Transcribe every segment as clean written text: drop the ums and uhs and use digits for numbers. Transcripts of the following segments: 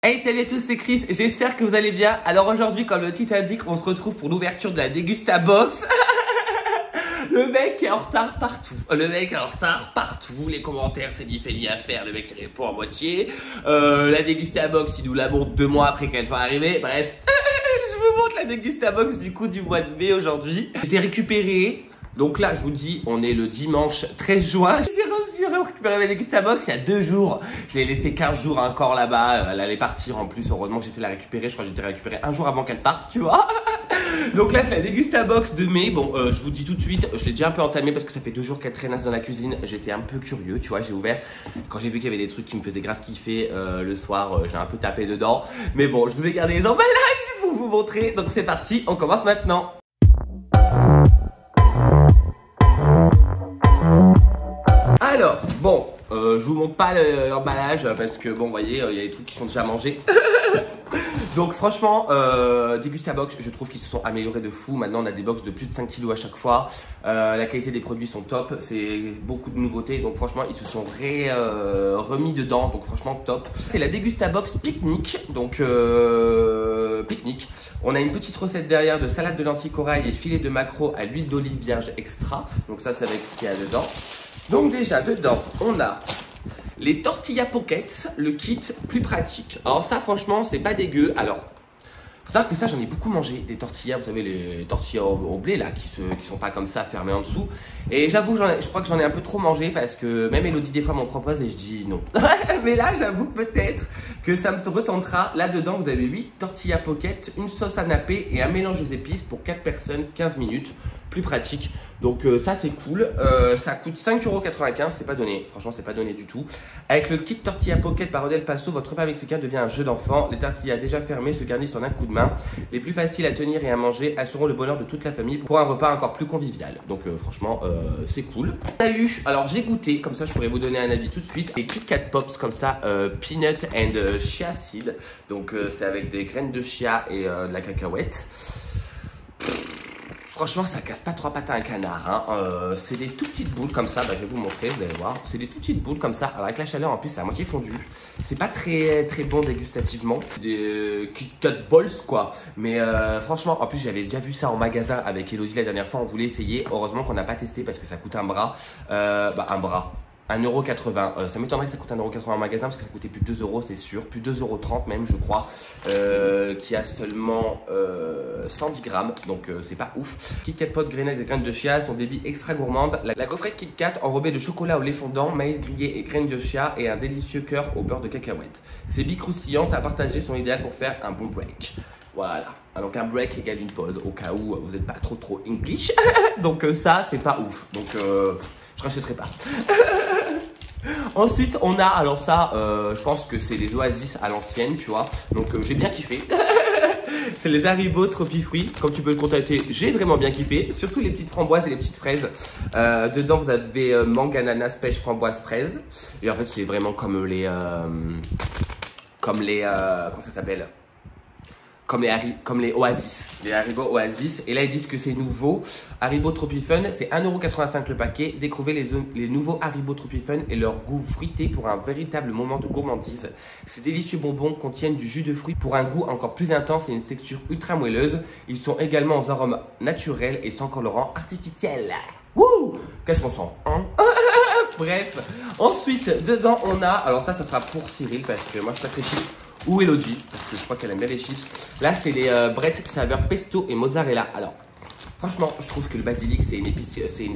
Hey, salut à tous, c'est Chris, j'espère que vous allez bien. Alors aujourd'hui, comme le titre indique, on se retrouve pour l'ouverture de la Dégustabox. Le mec est en retard partout. Les commentaires, c'est ni fait ni à faire. Le mec il répond à moitié. La Dégustabox, il nous la montre 2 mois après qu'elle soit arrivée. Bref, je vous montre la Dégustabox du coup du mois de mai aujourd'hui. J'ai récupéré. Donc là, je vous dis, on est le dimanche 13 juin. J'ai récupéré ma Dégustabox il y a 2 jours. Je l'ai laissé 15 jours encore là-bas. Elle allait partir en plus. Heureusement que j'étais la récupérer. Je crois que j'étais la récupérer un jour avant qu'elle parte, tu vois. Donc là, c'est la Dégustabox de mai. Bon, je vous dis tout de suite, je l'ai déjà un peu entamé parce que ça fait 2 jours qu'elle traînasse dans la cuisine. J'étais un peu curieux, tu vois. J'ai ouvert. Quand j'ai vu qu'il y avait des trucs qui me faisaient grave kiffer le soir, j'ai un peu tapé dedans. Mais bon, je vous ai gardé les emballages pour vous montrer. Donc c'est parti, on commence maintenant. Alors, bon, je vous montre pas l'emballage parce que bon, vous voyez, il y a des trucs qui sont déjà mangés. Donc franchement, Dégustabox, je trouve qu'ils se sont améliorés de fou. Maintenant, on a des box de plus de 5 kilos à chaque fois. La qualité des produits sont top. C'est beaucoup de nouveautés. Donc franchement, ils se sont remis dedans. Donc franchement, top. C'est la Dégustabox pique-nique. Donc pique-nique. On a une petite recette derrière de salade de lentilles corail et filet de maquereau à l'huile d'olive vierge extra. Donc ça, c'est avec ce qu'il y a dedans. Donc déjà, dedans, on a les tortillas pockets, le kit plus pratique. Alors ça, franchement, c'est pas dégueu. Alors, faut savoir que ça, j'en ai beaucoup mangé. Des tortillas, vous savez, les tortillas au blé, là, qui sont pas comme ça, fermées en dessous. Et j'avoue, je crois que j'en ai un peu trop mangé parce que même Elodie, des fois, m'en propose et je dis non. Mais là, j'avoue peut-être que ça me retentera. Là-dedans, vous avez 8 tortillas pockets, une sauce à napper et un mélange aux épices pour 4 personnes, 15 minutes. Plus pratique. Donc ça c'est cool. Ça coûte 5,95 €, c'est pas donné. Franchement c'est pas donné du tout. Avec le kit tortilla pocket par Rodel Paso, votre repas mexicain devient un jeu d'enfant. Les tortillas déjà fermées se garnissent en un coup de main. Les plus faciles à tenir et à manger assureront le bonheur de toute la famille pour un repas encore plus convivial. Donc franchement c'est cool. On a eu, alors j'ai goûté, comme ça je pourrais vous donner un avis tout de suite. Les Kit Kat Pops comme ça, peanut and chia seed. Donc c'est avec des graines de chia et de la cacahuète. Franchement, ça casse pas 3 pattes à un canard. Hein. C'est des tout petites boules comme ça. Bah, je vais vous montrer, vous allez voir. C'est des tout petites boules comme ça. Alors, avec la chaleur, en plus, c'est à moitié fondu. C'est pas très bon dégustativement. Des Kit Kat Balls, quoi. Mais franchement, en plus, j'avais déjà vu ça en magasin avec Elodie la dernière fois. On voulait essayer. Heureusement qu'on n'a pas testé parce que ça coûte un bras. Un bras. 1,80 €. Ça m'étonnerait que ça coûte 1,80 € en magasin parce que ça coûtait plus de 2 € c'est sûr, plus de 2,30 € même je crois, qui a seulement 110 grammes, donc c'est pas ouf. Kit Kat Pot grenade et graines de chia, son débit extra gourmande. La gaufrette Kit Kat enrobée de chocolat au lait fondant, maïs grillé et graines de chia et un délicieux cœur au beurre de cacahuète. Ces billes croustillantes à partager sont idéales pour faire un bon break. Voilà, donc un break égale une pause au cas où vous n'êtes pas trop English. Donc ça c'est pas ouf, donc je rachèterai pas. Ensuite, on a, alors ça, je pense que c'est les Oasis à l'ancienne, tu vois. Donc, j'ai bien kiffé. C'est les Haribo Tropifruits, comme tu peux le constater, j'ai vraiment bien kiffé. Surtout les petites framboises et les petites fraises. Dedans, vous avez mangue, ananas, pêche, framboise, fraise. Et en fait, c'est vraiment comme les comment ça s'appelle? Comme les Oasis, les Haribo Oasis. Et là, ils disent que c'est nouveau. Haribo Tropifun, c'est 1,85 € le paquet. Découvrez les nouveaux Haribo Tropifun et leur goût fruité pour un véritable moment de gourmandise. Ces délicieux bonbons contiennent du jus de fruits pour un goût encore plus intense et une texture ultra moelleuse. Ils sont également aux arômes naturels et sans colorant artificiel. Wouh! Qu'est-ce qu'on sent, hein? Bref. Ensuite, dedans, on a... Alors ça sera pour Cyril parce que moi, je suis pas très chips. Ou Elodie, parce que je crois qu'elle aime bien les chips. Là, c'est les brettes saveur pesto et mozzarella. Alors, franchement, je trouve que le basilic, c'est une épice, c'est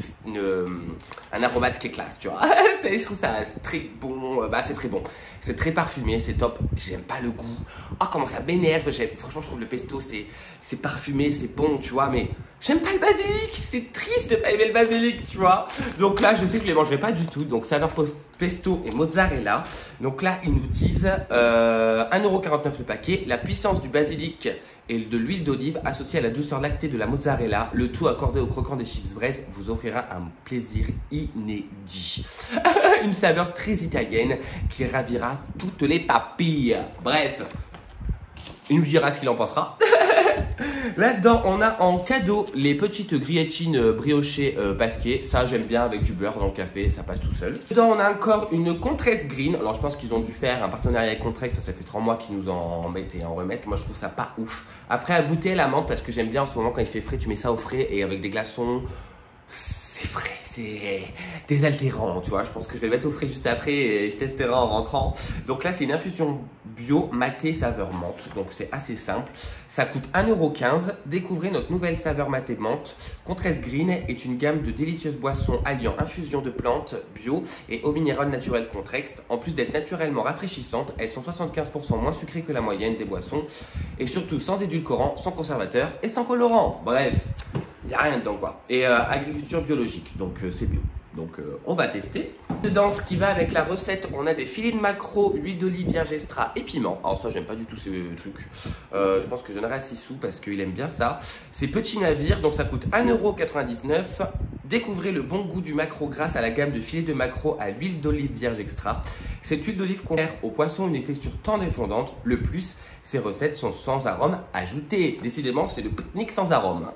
un aromate qui est classe, tu vois. Je trouve ça très bon. C'est très bon. C'est très parfumé, c'est top. J'aime pas le goût. Oh, comment ça m'énerve. Franchement, je trouve le pesto, c'est parfumé, c'est bon, tu vois. Mais j'aime pas le basilic. C'est triste de pas aimer le basilic, tu vois. Donc là, je sais que je les mangerai pas du tout. Donc, saveur pesto et mozzarella. Donc là, ils nous disent 1,49 € le paquet. La puissance du basilic et de l'huile d'olive associée à la douceur lactée de la mozzarella, le tout accordé au croquant des chips braise, vous offrira un plaisir inédit. Une saveur très italienne qui ravira toutes les papilles. Bref, il nous dira ce qu'il en pensera. Là-dedans, on a en cadeau les petites grillettines briochées pasquées. Ça, j'aime bien avec du beurre dans le café, ça passe tout seul. Dedans, on a encore une Contrex Green. Alors, je pense qu'ils ont dû faire un partenariat avec Contrex. Ça fait 3 mois qu'ils nous en mettent et en remettent. Moi, je trouve ça pas ouf. Après, à goûter la menthe, parce que j'aime bien en ce moment quand il fait frais, tu mets ça au frais et avec des glaçons. C'est frais, c'est désaltérant, tu vois. Je pense que je vais le mettre au frais juste après et je testerai en rentrant. Donc là, c'est une infusion bio maté saveur menthe. Donc c'est assez simple. Ça coûte 1,15 €. Découvrez notre nouvelle saveur maté menthe. Contrex Green est une gamme de délicieuses boissons alliant infusion de plantes bio et eau minérale naturelle Contrex. En plus d'être naturellement rafraîchissantes, elles sont 75% moins sucrées que la moyenne des boissons. Et surtout sans édulcorant, sans conservateur et sans colorant. Bref. Il n'y a rien dedans quoi. Et agriculture biologique, donc c'est bio. Donc on va tester. Dedans, ce qui va avec la recette, on a des filets de maquereau, huile d'olive vierge extra et piment. Alors ça, j'aime pas du tout ces trucs. Je pense que j'en aurai à 6 sous parce qu'il aime bien ça. C'est petit navire, donc ça coûte 1,99 €. Découvrez le bon goût du maquereau grâce à la gamme de filets de maquereau à l'huile d'olive vierge extra. Cette huile d'olive confère au poisson une texture tendre et fondante. Le plus, ces recettes sont sans arôme ajouté. Décidément, c'est le pique-nique sans arôme.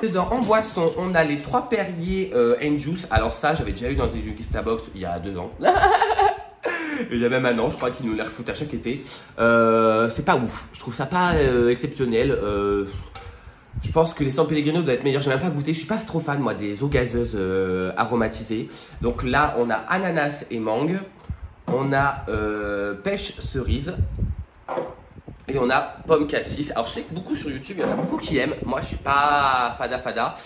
Dedans, en boisson, on a les 3 Perrier Juice. Alors ça, j'avais déjà eu dans une Gustabox il y a 2 ans. Et il y a même un an, je crois qu'ils nous les refoutent à chaque été. C'est pas ouf. Je trouve ça pas exceptionnel. Je pense que les San Pellegrino doivent être meilleurs. J'ai même pas goûté. Je suis pas trop fan, moi, des eaux gazeuses aromatisées. Donc là, on a ananas et mangue. On a pêche cerise. Et on a pomme cassis. Alors je sais que beaucoup sur YouTube, il y en a beaucoup qui aiment. Moi je suis pas fada.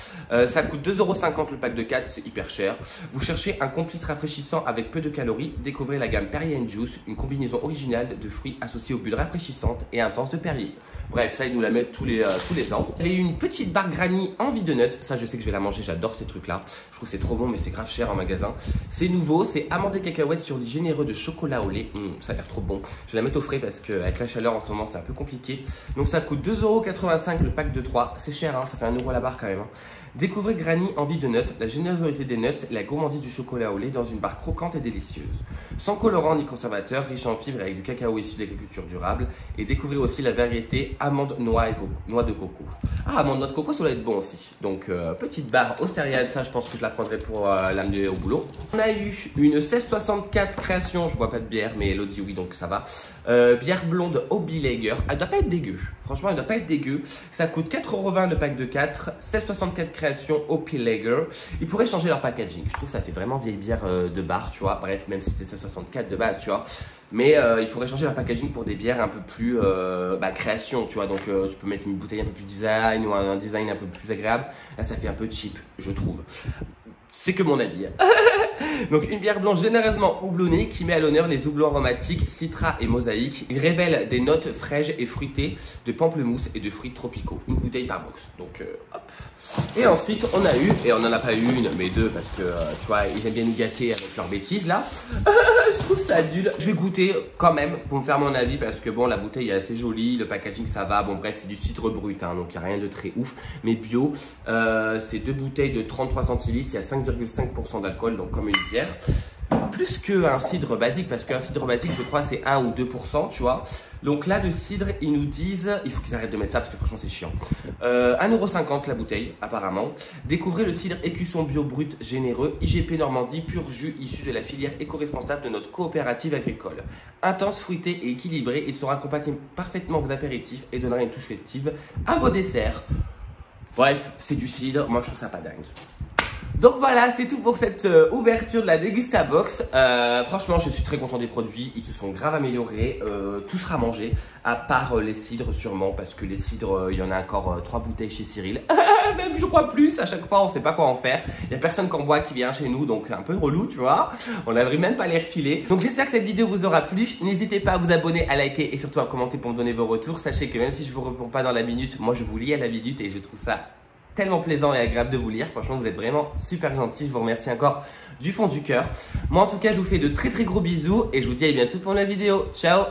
Ça coûte 2,50 € le pack de 4, c'est hyper cher. Vous cherchez un complice rafraîchissant avec peu de calories. Découvrez la gamme Perrier Juice, une combinaison originale de fruits associés aux bulles rafraîchissantes et intenses de Perrier. Bref, ça ils nous la mettent tous les ans. Il y a une petite barre Granny envie de nuts. Ça je sais que je vais la manger, j'adore ces trucs là. Je trouve que c'est trop bon mais c'est grave cher en magasin. C'est nouveau, c'est amande et cacahuètes sur lit généreux de chocolat au lait. Ça a l'air trop bon. Je vais la mettre au frais parce qu'avec la chaleur en ce moment c'est un peu compliqué. Donc ça coûte 2,85 € le pack de 3. C'est cher, hein, ça fait 1 € la barre quand même. Hein. Découvrez Granny envie de nuts, la générosité des nuts et la gourmandise du chocolat au lait dans une barre croquante et délicieuse. Sans colorant ni conservateur, riche en fibres avec du cacao issu de l'agriculture durable. Et découvrez aussi la variété amande, noix et noix de coco. Ah, amande, noix de coco, ça doit être bon aussi. Donc petite barre aux céréales, ça je pense que je la prendrai pour l'amener au boulot. On a eu une 1664 création, je bois pas de bière mais elle dit oui donc ça va. Bière blonde Hobby Lager, elle doit pas être dégueu. Franchement, elle doit pas être dégueu. Ça coûte 4,20 € le pack de 4. 1664 création Hobby Lager. Ils pourraient changer leur packaging. Je trouve que ça fait vraiment vieille bière de bar, tu vois. Bref, même si c'est 1664 de base, tu vois. Mais ils pourraient changer leur packaging pour des bières un peu plus création, tu vois. Donc tu peux mettre une bouteille un peu plus design ou un design un peu plus agréable. Là, ça fait un peu cheap, je trouve. C'est que mon avis. Donc une bière blanche généreusement houblonnée qui met à l'honneur les houblons aromatiques, citra et mosaïque. Il révèle des notes fraîches et fruitées de pamplemousse et de fruits tropicaux. Une bouteille par box. Donc hop. Et ensuite on a eu, et on n'en a pas eu une mais deux parce que tu vois ils aiment bien nous gâter avec leurs bêtises là. Je trouve ça nul. Je vais goûter quand même pour me faire mon avis parce que bon la bouteille est assez jolie, le packaging ça va. Bon bref c'est du cidre brut hein, donc il n'y a rien de très ouf. Mais bio, c'est 2 bouteilles de 33 centilitres, il y a 5,5% d'alcool donc comme une bière. Plus qu'un cidre basique, parce qu'un cidre basique, je crois, c'est 1 ou 2%, tu vois. Donc là, de cidre, ils nous disent, il faut qu'ils arrêtent de mettre ça parce que franchement, c'est chiant. 1,50 € la bouteille, apparemment. Découvrez le cidre écusson bio brut généreux, IGP Normandie, pur jus issu de la filière éco-responsable de notre coopérative agricole. Intense, fruité et équilibré, il saura accompagner parfaitement vos apéritifs et donnera une touche festive à vos desserts. Bref, c'est du cidre, moi je trouve ça pas dingue. Donc voilà, c'est tout pour cette ouverture de la Degustabox. Franchement, je suis très content des produits. Ils se sont grave améliorés. Tout sera mangé, à part les cidres sûrement, parce que les cidres, il y en a encore 3 bouteilles chez Cyril. Même je crois plus, à chaque fois on sait pas quoi en faire. Il n'y a personne qui en boit qui vient chez nous, donc c'est un peu relou, tu vois. On n'arrive même pas à les refiler. Donc j'espère que cette vidéo vous aura plu. N'hésitez pas à vous abonner, à liker et surtout à commenter pour me donner vos retours. Sachez que même si je vous réponds pas dans la minute, moi je vous lis à la minute et je trouve ça tellement plaisant et agréable de vous lire. Franchement, vous êtes vraiment super gentils. Je vous remercie encore du fond du cœur. Moi, en tout cas, je vous fais de très gros bisous et je vous dis à bientôt pour la vidéo. Ciao!